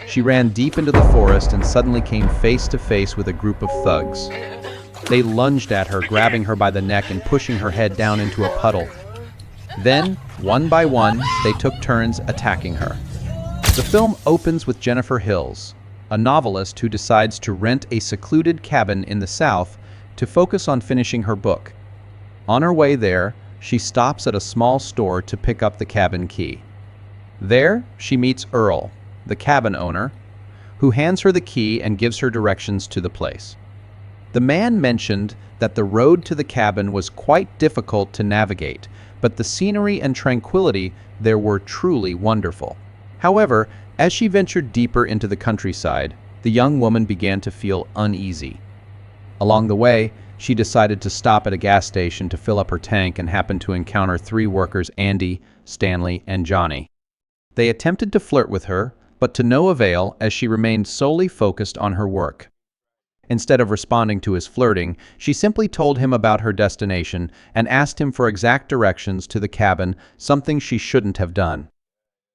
She ran deep into the forest and suddenly came face to face with a group of thugs. They lunged at her, grabbing her by the neck and pushing her head down into a puddle. Then, one by one, they took turns attacking her. The film opens with Jennifer Hills, a novelist who decides to rent a secluded cabin in the South to focus on finishing her book. On her way there, she stops at a small store to pick up the cabin key. There, she meets Earl, the cabin owner, who hands her the key and gives her directions to the place. The man mentioned that the road to the cabin was quite difficult to navigate, but the scenery and tranquility there were truly wonderful. However, as she ventured deeper into the countryside, the young woman began to feel uneasy. Along the way, she decided to stop at a gas station to fill up her tank and happened to encounter three workers, Andy, Stanley, and Johnny. They attempted to flirt with her, but to no avail as she remained solely focused on her work. Instead of responding to his flirting, she simply told him about her destination and asked him for exact directions to the cabin, something she shouldn't have done.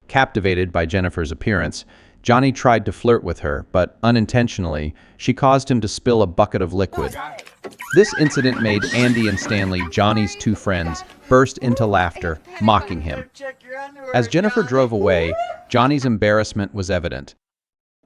Captivated by Jennifer's appearance, Johnny tried to flirt with her, but unintentionally, she caused him to spill a bucket of liquid. This incident made Andy and Stanley, Johnny's two friends, burst into laughter, mocking him. As Jennifer drove away, Johnny's embarrassment was evident.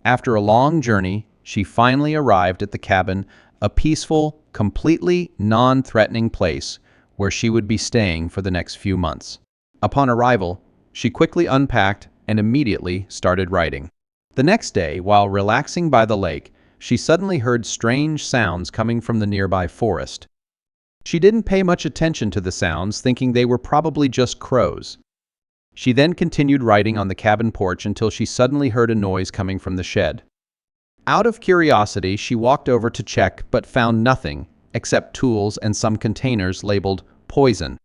After a long journey, she finally arrived at the cabin, a peaceful, completely non-threatening place where she would be staying for the next few months. Upon arrival, she quickly unpacked and immediately started writing. The next day, while relaxing by the lake, she suddenly heard strange sounds coming from the nearby forest. She didn't pay much attention to the sounds, thinking they were probably just crows. She then continued writing on the cabin porch until she suddenly heard a noise coming from the shed. Out of curiosity, she walked over to check but found nothing except tools and some containers labeled poison.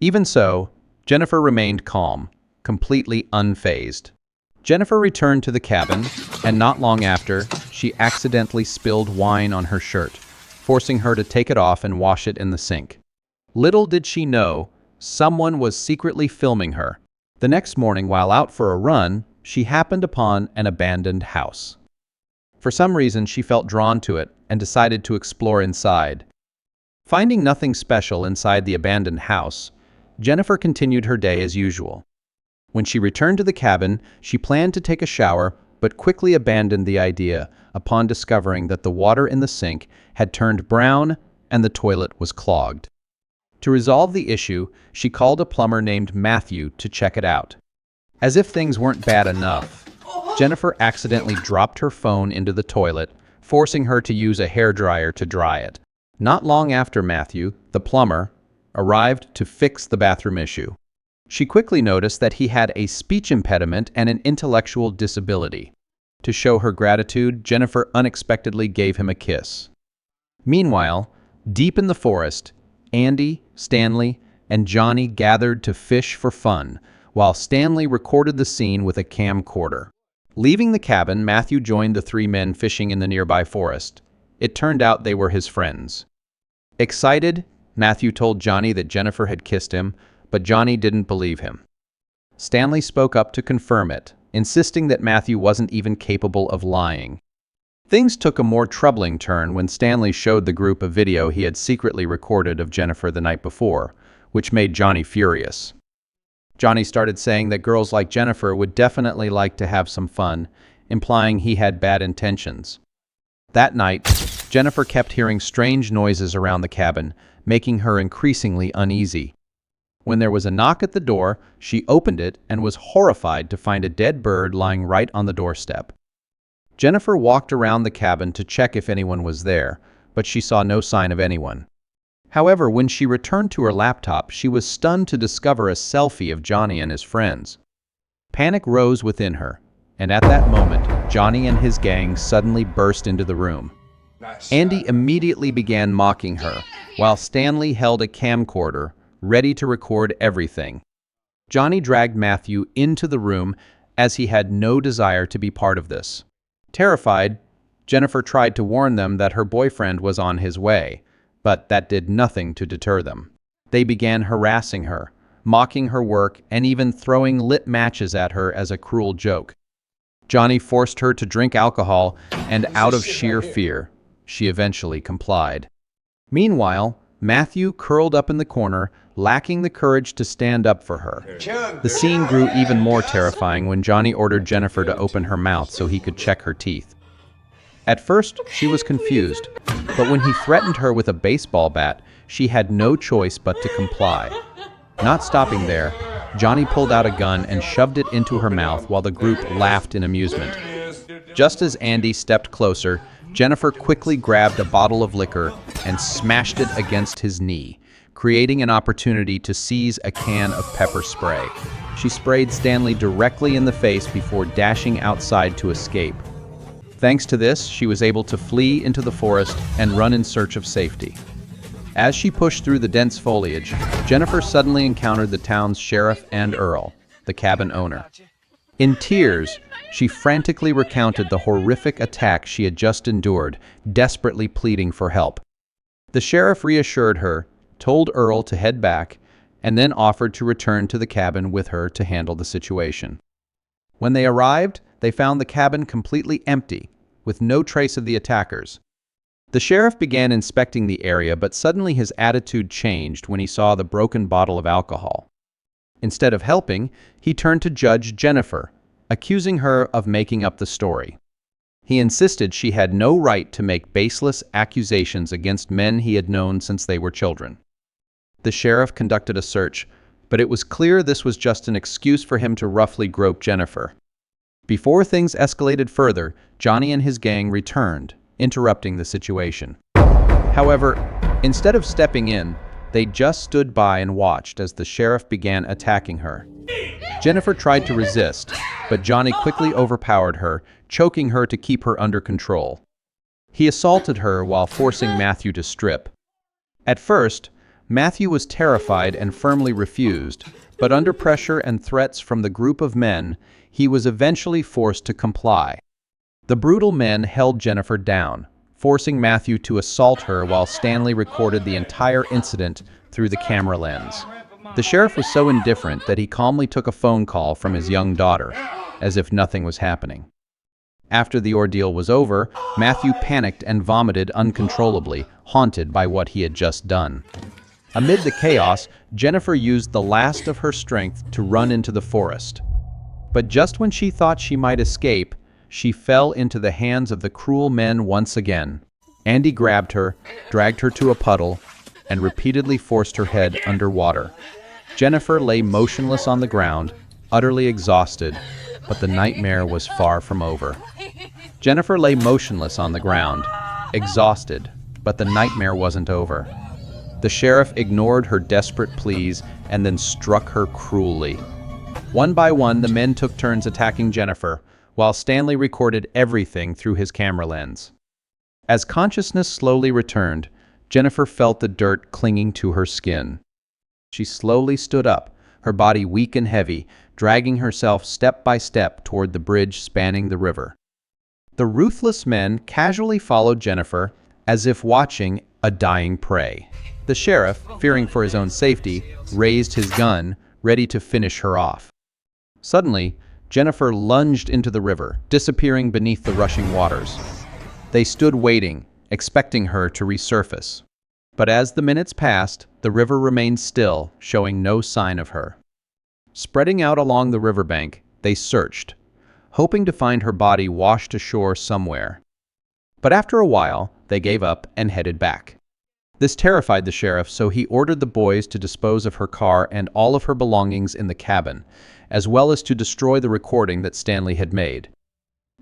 Even so, Jennifer remained calm, completely unfazed. Jennifer returned to the cabin, and not long after, she accidentally spilled wine on her shirt, forcing her to take it off and wash it in the sink. Little did she know, someone was secretly filming her. The next morning, while out for a run, she happened upon an abandoned house. For some reason, she felt drawn to it and decided to explore inside. Finding nothing special inside the abandoned house, Jennifer continued her day as usual. When she returned to the cabin, she planned to take a shower, but quickly abandoned the idea upon discovering that the water in the sink had turned brown and the toilet was clogged. To resolve the issue, she called a plumber named Matthew to check it out. As if things weren't bad enough, Jennifer accidentally dropped her phone into the toilet, forcing her to use a hairdryer to dry it. Not long after Matthew, the plumber, arrived to fix the bathroom issue. She quickly noticed that he had a speech impediment and an intellectual disability. To show her gratitude, Jennifer unexpectedly gave him a kiss. Meanwhile, deep in the forest, Andy, Stanley, and Johnny gathered to fish for fun, while Stanley recorded the scene with a camcorder. Leaving the cabin, Matthew joined the three men fishing in the nearby forest. It turned out they were his friends. Excited, Matthew told Johnny that Jennifer had kissed him, but Johnny didn't believe him. Stanley spoke up to confirm it, insisting that Matthew wasn't even capable of lying. Things took a more troubling turn when Stanley showed the group a video he had secretly recorded of Jennifer the night before, which made Johnny furious. Johnny started saying that girls like Jennifer would definitely like to have some fun, implying he had bad intentions. That night, Jennifer kept hearing strange noises around the cabin, making her increasingly uneasy. When there was a knock at the door, she opened it and was horrified to find a dead bird lying right on the doorstep. Jennifer walked around the cabin to check if anyone was there, but she saw no sign of anyone. However, when she returned to her laptop, she was stunned to discover a selfie of Johnny and his friends. Panic rose within her, and at that moment, Johnny and his gang suddenly burst into the room. Andy immediately began mocking her, while Stanley held a camcorder, ready to record everything. Johnny dragged Matthew into the room as he had no desire to be part of this. Terrified, Jennifer tried to warn them that her boyfriend was on his way, but that did nothing to deter them. They began harassing her, mocking her work, and even throwing lit matches at her as a cruel joke. Johnny forced her to drink alcohol, and out of sheer fear, she eventually complied. Meanwhile, Matthew curled up in the corner, lacking the courage to stand up for her. The scene grew even more terrifying when Johnny ordered Jennifer to open her mouth so he could check her teeth. At first, she was confused, but when he threatened her with a baseball bat, she had no choice but to comply. Not stopping there, Johnny pulled out a gun and shoved it into her mouth while the group laughed in amusement. Just as Andy stepped closer, Jennifer quickly grabbed a bottle of liquor and smashed it against his knee, creating an opportunity to seize a can of pepper spray. She sprayed Stanley directly in the face before dashing outside to escape. Thanks to this, she was able to flee into the forest and run in search of safety. As she pushed through the dense foliage, Jennifer suddenly encountered the town's sheriff and Earl, the cabin owner. In tears, she frantically recounted the horrific attack she had just endured, desperately pleading for help. The sheriff reassured her, told Earl to head back, and then offered to return to the cabin with her to handle the situation. When they arrived, they found the cabin completely empty, with no trace of the attackers. The sheriff began inspecting the area, but suddenly his attitude changed when he saw the broken bottle of alcohol. Instead of helping, he turned to Judge Jennifer, accusing her of making up the story. He insisted she had no right to make baseless accusations against men he had known since they were children. The sheriff conducted a search, but it was clear this was just an excuse for him to roughly grope Jennifer. Before things escalated further, Johnny and his gang returned, interrupting the situation. However, instead of stepping in, they just stood by and watched as the sheriff began attacking her. Jennifer tried to resist, but Johnny quickly overpowered her, choking her to keep her under control. He assaulted her while forcing Matthew to strip. At first, Matthew was terrified and firmly refused, but under pressure and threats from the group of men, he was eventually forced to comply. The brutal men held Jennifer down, forcing Matthew to assault her while Stanley recorded the entire incident through the camera lens. The sheriff was so indifferent that he calmly took a phone call from his young daughter, as if nothing was happening. After the ordeal was over, Matthew panicked and vomited uncontrollably, haunted by what he had just done. Amid the chaos, Jennifer used the last of her strength to run into the forest. But just when she thought she might escape, she fell into the hands of the cruel men once again. Andy grabbed her, dragged her to a puddle, and repeatedly forced her head underwater. Jennifer lay motionless on the ground, utterly exhausted, but the nightmare was far from over. Jennifer lay motionless on the ground, exhausted, but the nightmare wasn't over. The sheriff ignored her desperate pleas and then struck her cruelly. One by one, the men took turns attacking Jennifer, while Stanley recorded everything through his camera lens. As consciousness slowly returned, Jennifer felt the dirt clinging to her skin. She slowly stood up, her body weak and heavy, dragging herself step by step toward the bridge spanning the river. The ruthless men casually followed Jennifer, as if watching a dying prey. The sheriff, fearing for his own safety, raised his gun, ready to finish her off. Suddenly, Jennifer lunged into the river, disappearing beneath the rushing waters. They stood waiting, expecting her to resurface. But as the minutes passed, the river remained still, showing no sign of her. Spreading out along the riverbank, they searched, hoping to find her body washed ashore somewhere. But after a while, they gave up and headed back. This terrified the sheriff, so he ordered the boys to dispose of her car and all of her belongings in the cabin, as well as to destroy the recording that Stanley had made.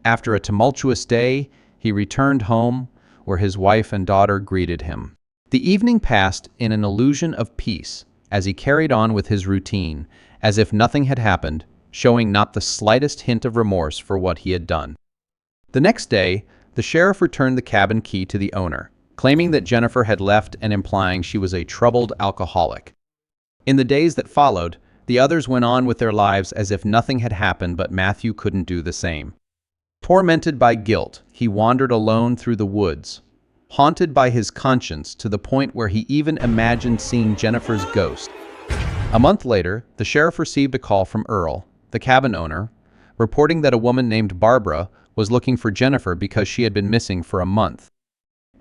After a tumultuous day, he returned home, where his wife and daughter greeted him. The evening passed in an illusion of peace as he carried on with his routine, as if nothing had happened, showing not the slightest hint of remorse for what he had done. The next day, the sheriff returned the cabin key to the owner, claiming that Jennifer had left and implying she was a troubled alcoholic. In the days that followed, the others went on with their lives as if nothing had happened, but Matthew couldn't do the same. Tormented by guilt, he wandered alone through the woods, haunted by his conscience to the point where he even imagined seeing Jennifer's ghost. A month later, the sheriff received a call from Earl, the cabin owner, reporting that a woman named Barbara was looking for Jennifer because she had been missing for a month.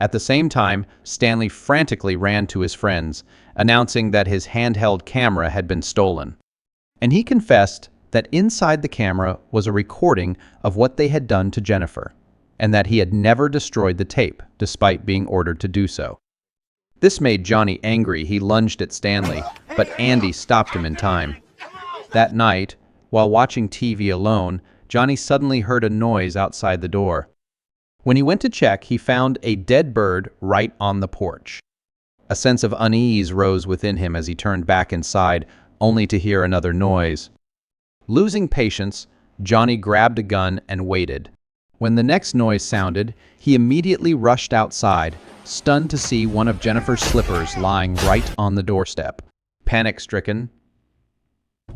At the same time, Stanley frantically ran to his friends, announcing that his handheld camera had been stolen. And he confessed that inside the camera was a recording of what they had done to Jennifer, and that he had never destroyed the tape, despite being ordered to do so. This made Johnny angry. He lunged at Stanley, but Andy stopped him in time. That night, while watching TV alone, Johnny suddenly heard a noise outside the door. When he went to check, he found a dead bird right on the porch. A sense of unease rose within him as he turned back inside, only to hear another noise. Losing patience, Johnny grabbed a gun and waited. When the next noise sounded, he immediately rushed outside, stunned to see one of Jennifer's slippers lying right on the doorstep. Panic-stricken,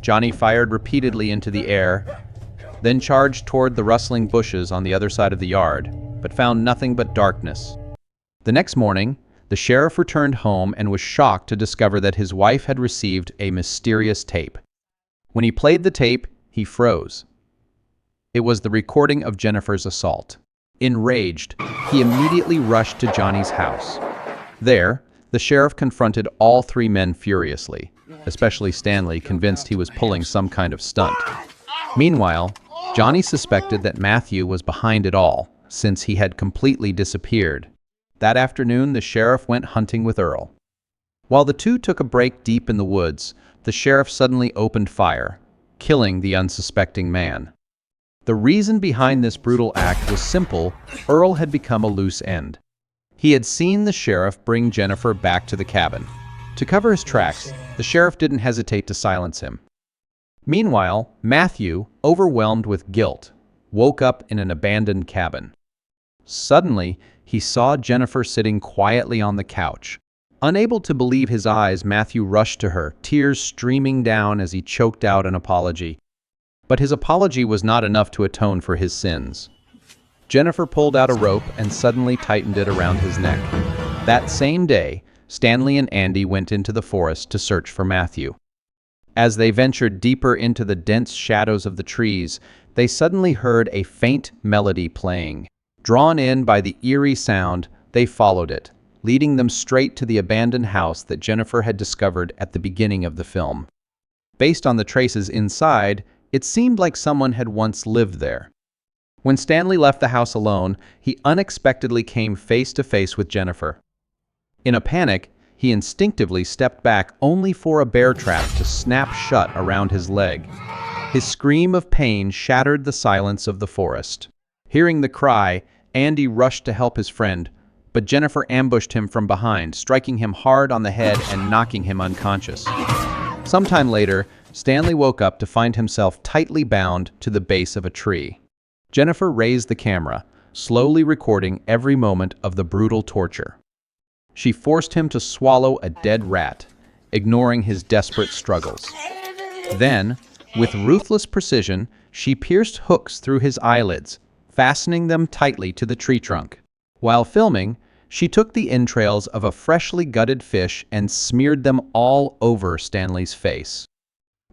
Johnny fired repeatedly into the air, then charged toward the rustling bushes on the other side of the yard, but found nothing but darkness. The next morning, the sheriff returned home and was shocked to discover that his wife had received a mysterious tape. When he played the tape, he froze. It was the recording of Jennifer's assault. Enraged, he immediately rushed to Johnny's house. There, the sheriff confronted all three men furiously, especially Stanley, convinced he was pulling some kind of stunt. Meanwhile, Johnny suspected that Matthew was behind it all, since he had completely disappeared. That afternoon, the sheriff went hunting with Earl. While the two took a break deep in the woods, the sheriff suddenly opened fire, killing the unsuspecting man. The reason behind this brutal act was simple. Earl had become a loose end. He had seen the sheriff bring Jennifer back to the cabin. To cover his tracks, the sheriff didn't hesitate to silence him. Meanwhile, Matthew, overwhelmed with guilt, woke up in an abandoned cabin. Suddenly, he saw Jennifer sitting quietly on the couch. Unable to believe his eyes, Matthew rushed to her, tears streaming down as he choked out an apology. But his apology was not enough to atone for his sins. Jennifer pulled out a rope and suddenly tightened it around his neck. That same day, Stanley and Andy went into the forest to search for Matthew. As they ventured deeper into the dense shadows of the trees, they suddenly heard a faint melody playing. Drawn in by the eerie sound, they followed it, leading them straight to the abandoned house that Jennifer had discovered at the beginning of the film. Based on the traces inside, it seemed like someone had once lived there. When Stanley left the house alone, he unexpectedly came face to face with Jennifer. In a panic, he instinctively stepped back only for a bear trap to snap shut around his leg. His scream of pain shattered the silence of the forest. Hearing the cry, Andy rushed to help his friend, but Jennifer ambushed him from behind, striking him hard on the head and knocking him unconscious. Sometime later, Stanley woke up to find himself tightly bound to the base of a tree. Jennifer raised the camera, slowly recording every moment of the brutal torture. She forced him to swallow a dead rat, ignoring his desperate struggles. Then, with ruthless precision, she pierced hooks through his eyelids, fastening them tightly to the tree trunk. While filming, she took the entrails of a freshly gutted fish and smeared them all over Stanley's face.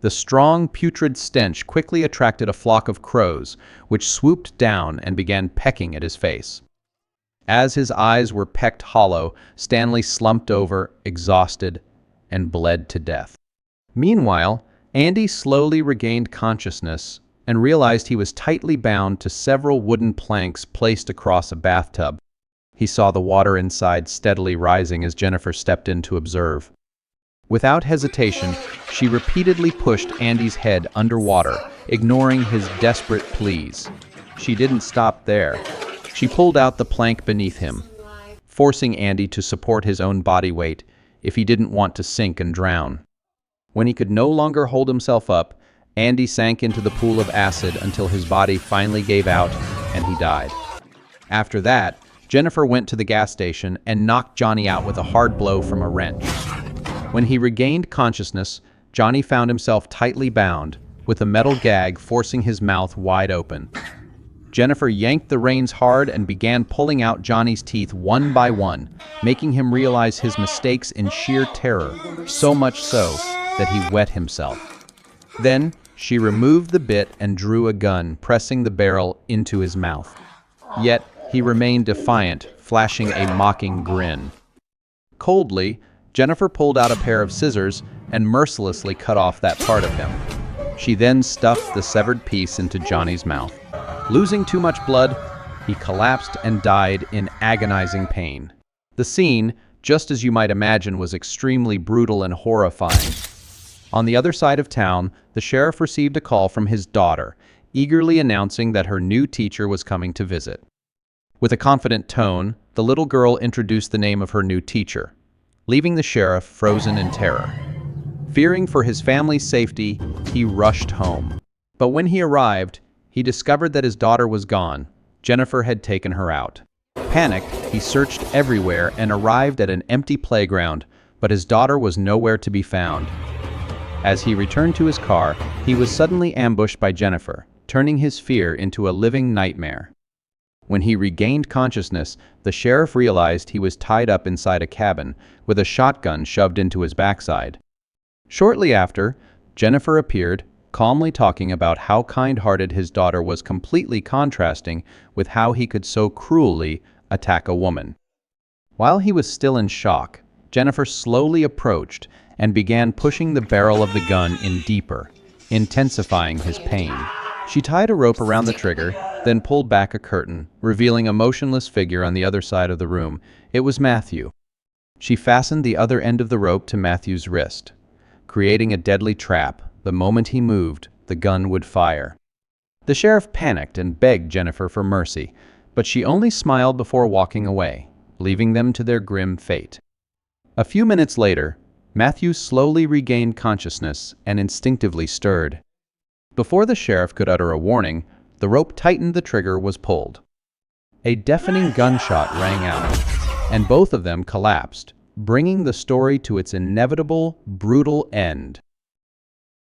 The strong, putrid stench quickly attracted a flock of crows, which swooped down and began pecking at his face. As his eyes were pecked hollow, Stanley slumped over, exhausted, and bled to death. Meanwhile, Andy slowly regained consciousness and realized he was tightly bound to several wooden planks placed across a bathtub. He saw the water inside steadily rising as Jennifer stepped in to observe. Without hesitation, she repeatedly pushed Andy's head underwater, ignoring his desperate pleas. She didn't stop there. She pulled out the plank beneath him, forcing Andy to support his own body weight if he didn't want to sink and drown. When he could no longer hold himself up, Andy sank into the pool of acid until his body finally gave out and he died. After that, Jennifer went to the gas station and knocked Johnny out with a hard blow from a wrench. When he regained consciousness, Johnny found himself tightly bound, with a metal gag forcing his mouth wide open. Jennifer yanked the reins hard and began pulling out Johnny's teeth one by one, making him realize his mistakes in sheer terror, so much so that he wet himself. Then, She removed the bit and drew a gun, pressing the barrel into his mouth. Yet, he remained defiant, flashing a mocking grin. Coldly, Jennifer pulled out a pair of scissors and mercilessly cut off that part of him. She then stuffed the severed piece into Johnny's mouth. Losing too much blood, he collapsed and died in agonizing pain. The scene, just as you might imagine, was extremely brutal and horrifying. On the other side of town, the sheriff received a call from his daughter, eagerly announcing that her new teacher was coming to visit. With a confident tone, the little girl introduced the name of her new teacher, leaving the sheriff frozen in terror. Fearing for his family's safety, he rushed home. But when he arrived, he discovered that his daughter was gone. Jennifer had taken her out. Panicked, he searched everywhere and arrived at an empty playground, but his daughter was nowhere to be found. As he returned to his car, he was suddenly ambushed by Jennifer, turning his fear into a living nightmare. When he regained consciousness, the sheriff realized he was tied up inside a cabin, with a shotgun shoved into his backside. Shortly after, Jennifer appeared, calmly talking about how kind-hearted his daughter was, completely contrasting with how he could so cruelly attack a woman. While he was still in shock, Jennifer slowly approached and began pushing the barrel of the gun in deeper, intensifying his pain. She tied a rope around the trigger, then pulled back a curtain, revealing a motionless figure on the other side of the room. It was Matthew. She fastened the other end of the rope to Matthew's wrist, creating a deadly trap. The moment he moved, the gun would fire. The sheriff panicked and begged Jennifer for mercy, but she only smiled before walking away, leaving them to their grim fate. A few minutes later, Matthew slowly regained consciousness and instinctively stirred. Before the sheriff could utter a warning, the rope tightened, the trigger was pulled. A deafening gunshot rang out, and both of them collapsed, bringing the story to its inevitable, brutal end.